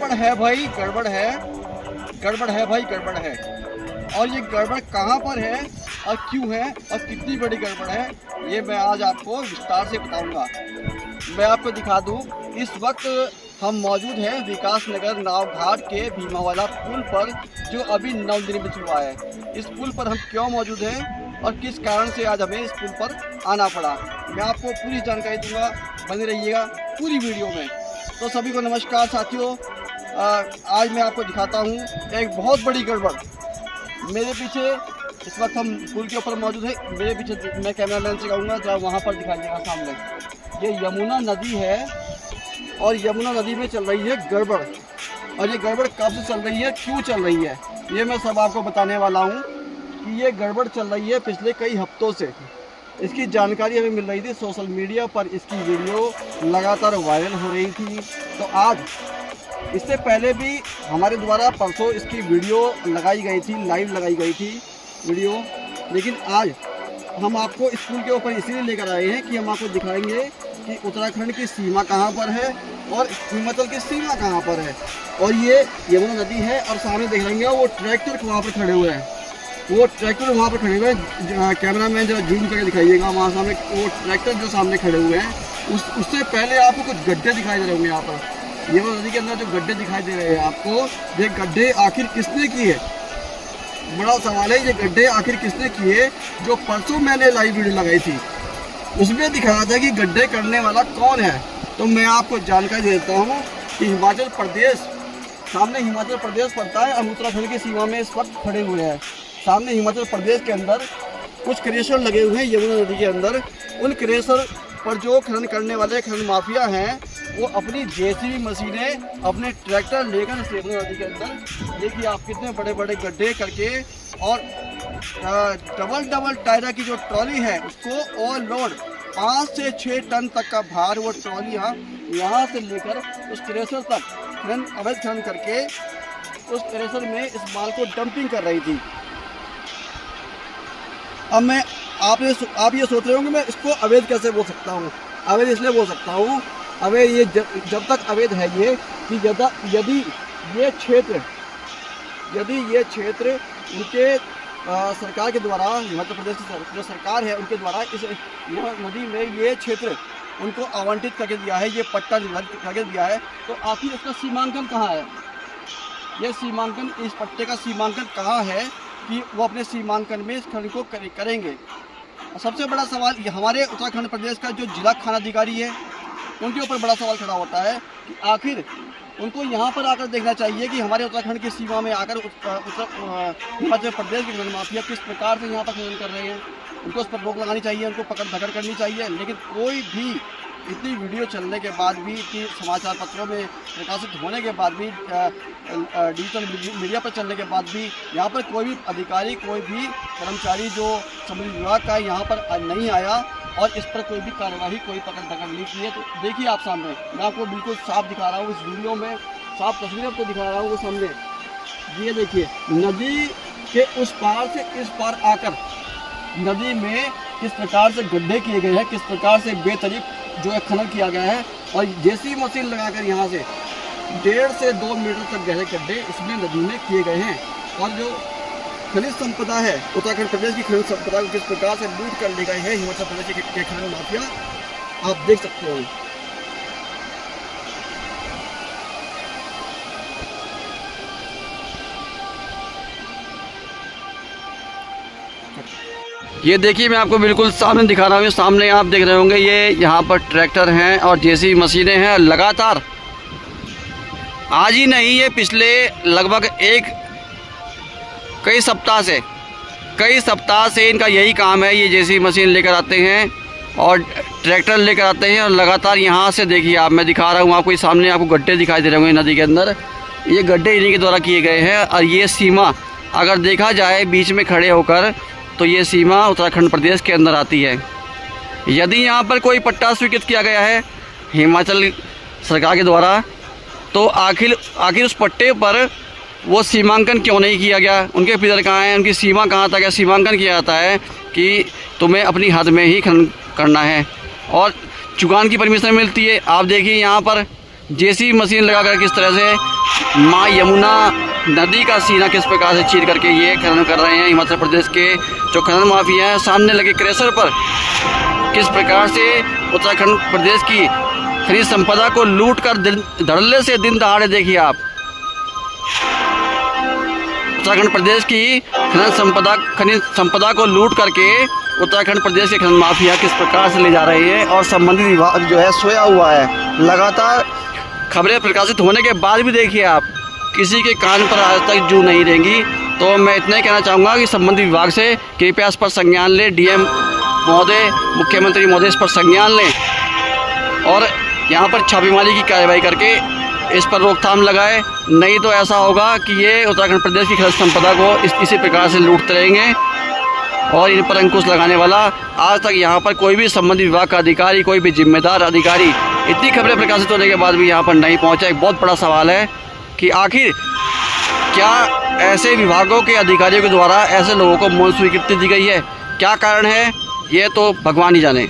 गड़बड़ है भाई, गड़बड़ है, गड़बड़ है भाई, गड़बड़ है। और ये गड़बड़ कहाँ पर है और क्यों है और कितनी बड़ी गड़बड़ है, ये मैं आज आपको विस्तार से बताऊंगा। मैं आपको दिखा दूं, इस वक्त हम मौजूद हैं विकास नगर नाव घाट के भीमावाला पुल पर, जो अभी नवनिर्मित हुआ है। इस पुल पर हम क्यों मौजूद हैं और किस कारण से आज हमें इस पुल पर आना पड़ा, मैं आपको पूरी जानकारी दूंगा। बने रहिएगा पूरी वीडियो में। तो सभी को नमस्कार साथियों, आज मैं आपको दिखाता हूँ एक बहुत बड़ी गड़बड़। मेरे पीछे इस वक्त हम पुल के ऊपर मौजूद है, मेरे पीछे मैं कैमरामैन से कहूँगा जहाँ वहाँ पर दिखाइएगा सामने। ये यमुना नदी है और यमुना नदी में चल रही है गड़बड़। और ये गड़बड़ कब से चल रही है, क्यों चल रही है, ये मैं सब आपको बताने वाला हूँ कि ये गड़बड़ चल रही है पिछले कई हफ्तों से। इसकी जानकारी हमें मिल रही थी सोशल मीडिया पर, इसकी वीडियो लगातार वायरल हो रही थी। तो आज इससे पहले भी हमारे द्वारा परसों इसकी वीडियो लगाई गई थी, लाइव लगाई गई थी वीडियो, लेकिन आज हम आपको इस पुल के ऊपर इसीलिए लेकर आए हैं कि हम आपको दिखाएंगे कि उत्तराखंड की सीमा कहाँ पर है और हिमाचल की सीमा कहाँ पर है। और ये यमुना नदी है और सामने देख लेंगे वो ट्रैक्टर वहाँ पर खड़े हुए हैं, वो ट्रैक्टर वहाँ पर खड़े हुए हैं। कैमरामैन जरा जूम करके दिखाइएगा, वहाँ सामने वो ट्रैक्टर जो सामने खड़े हुए हैं, उससे पहले आपको कुछ गड्ढे दिखाई दे रहे होंगे। यहाँ पर यमुना नदी के अंदर जो गड्ढे दिखाई दे रहे हैं आपको, ये गड्ढे आखिर किसने किए, बड़ा सवाल है। ये गड्ढे आखिर किसने किए? जो परसों मैंने लाइव वीडियो लगाई थी उसमें दिखाया था कि गड्ढे करने वाला कौन है। तो मैं आपको जानकारी देता हूँ कि हिमाचल प्रदेश, सामने हिमाचल प्रदेश पड़ता है, हम उत्तराखंड की सीमा में इस वक्त खड़े हुए हैं। सामने हिमाचल प्रदेश के अंदर कुछ क्रेशर लगे हुए हैं यमुना नदी के अंदर। उन क्रेशर पर जो खनन करने वाले खनन माफिया हैं, वो अपनी जेसीबी मशीनें, अपने ट्रैक्टर लेकर यमुना नदी के अंदर, देखिए आप कितने बड़े बड़े गड्ढे करके, और डबल टायरा की जो ट्रॉली है उसको ओवरलोड 5 से 6 टन तक का भार वो ट्रॉली यहाँ से लेकर उस क्रेशर तक खनन, अवैध खनन करके उस क्रेशर में इस माल को डंपिंग कर रही थी। अब आप ये सोच रहे होंगे मैं इसको अवैध कैसे बोल सकता हूँ। अवैध इसलिए बोल सकता हूँ, अवैध ये जब तक अवैध है ये कि यदि ये क्षेत्र उनके सरकार के द्वारा, हिमाचल प्रदेश की जो सरकार है उनके द्वारा इस नदी में ये क्षेत्र उनको आवंटित करके दिया है, ये पट्टा करके दिया है, तो आखिर इसका सीमांकन कहाँ है? ये सीमांकन, इस पट्टे का सीमांकन कहाँ है कि वो अपने सीमांकन में इस खनन को करेंगे। सबसे बड़ा सवाल ये हमारे उत्तराखंड प्रदेश का जो जिला खानाधिकारी है उनके ऊपर बड़ा सवाल खड़ा होता है कि आखिर उनको यहाँ पर आकर देखना चाहिए कि हमारे उत्तराखंड की सीमा में आकर हिमाचल प्रदेश के खनन माफिया किस प्रकार से यहाँ पर खनन कर रहे हैं। उनको उस पर रोक लगानी चाहिए, उनको पकड़ धकड़ करनी चाहिए। लेकिन कोई भी इतनी वीडियो चलने के बाद भी, इतनी समाचार पत्रों में प्रकाशित होने के बाद भी, डिजिटल मीडिया पर चलने के बाद भी यहाँ पर कोई भी अधिकारी, कोई भी कर्मचारी जो समुद्री विभाग का यहाँ पर नहीं आया और इस पर कोई भी कार्रवाई, कोई पकड़ धकड़ नहीं की है। तो देखिए आप सामने, मैं आपको बिल्कुल साफ दिखा रहा हूँ, इस वीडियो में साफ तस्वीरें आपको दिखा रहा हूँ। वो सामने ये देखिए, नदी के उस पार से इस पार आकर नदी में किस प्रकार से गड्ढे किए गए हैं, किस प्रकार से बेतरीक जो है खनन किया गया है। और जेसीबी मशीन लगाकर यहाँ से 1.5 से 2 मीटर तक गहरे गड्ढे इसमें नदी में किए गए हैं। और जो खनिज संपदा है, उत्तराखंड प्रदेश की खनिज संपदा को किस प्रकार से लूट कर ले गए हैं हिमाचल प्रदेश के खनन माफिया, आप देख सकते हो। ये देखिए, मैं आपको बिल्कुल सामने दिखा रहा हूँ। सामने आप देख रहे होंगे, ये यहाँ पर ट्रैक्टर हैं और जेसीबी मशीनें हैं। लगातार आज ही नहीं, ये पिछले लगभग कई सप्ताह से इनका यही काम है। ये जेसीबी मशीन लेकर आते हैं और ट्रैक्टर लेकर आते हैं और लगातार यहाँ से देखिए आप, मैं दिखा रहा हूँ आपको, सामने आपको गड्ढे दिखाई दे रहे होंगे नदी के अंदर। ये गड्ढे इन्हीं के द्वारा किए गए हैं। और ये सीमा अगर देखा जाए बीच में खड़े होकर, तो ये सीमा उत्तराखंड प्रदेश के अंदर आती है। यदि यहाँ पर कोई पट्टा स्वीकृत किया गया है हिमाचल सरकार के द्वारा, तो आखिर उस पट्टे पर वो सीमांकन क्यों नहीं किया गया? उनके पिलर कहाँ हैं, उनकी सीमा कहाँ तक है? सीमांकन किया जाता है कि तुम्हें अपनी हद में ही खनन करना है और चुकान की परमिशन मिलती है। आप देखिए यहाँ पर जेसीबी मशीन लगाकर किस तरह से माँ यमुना नदी का सीना किस प्रकार से चीर करके ये खनन कर रहे हैं हिमाचल प्रदेश के जो खनन माफिया हैं। सामने लगे क्रेशर पर किस प्रकार से उत्तराखंड प्रदेश की खनिज संपदा को लूट कर धड़ल्ले से दिन दहाड़े देखिए आप, उत्तराखंड प्रदेश की खनिज संपदा को लूट करके उत्तराखंड प्रदेश के खनन माफिया किस प्रकार से ले जा रहे हैं। और संबंधित विभाग जो है सोया हुआ है। लगातार खबरें प्रकाशित होने के बाद भी देखिए आप, किसी के कान पर आज तक जू नहीं रहेंगी। तो मैं इतना ही कहना चाहूँगा कि संबंधित विभाग से कृपया इस पर संज्ञान लें, डीएम महोदय, मुख्यमंत्री महोदय इस पर संज्ञान लें और यहाँ पर छापेमारी की कार्रवाई करके इस पर रोकथाम लगाए। नहीं तो ऐसा होगा कि ये उत्तराखंड प्रदेश की खनिज संपदा को इसी प्रकार से लूटते रहेंगे और इन पर अंकुश लगाने वाला आज तक यहाँ पर कोई भी संबंधित विभाग का अधिकारी, कोई भी जिम्मेदार अधिकारी इतनी खबरें प्रकाशित होने के बाद भी यहाँ पर नहीं पहुँचा। एक बहुत बड़ा सवाल है कि आखिर क्या ऐसे विभागों के अधिकारियों के द्वारा ऐसे लोगों को मौन स्वीकृति दी गई है, क्या कारण है, ये तो भगवान ही जाने।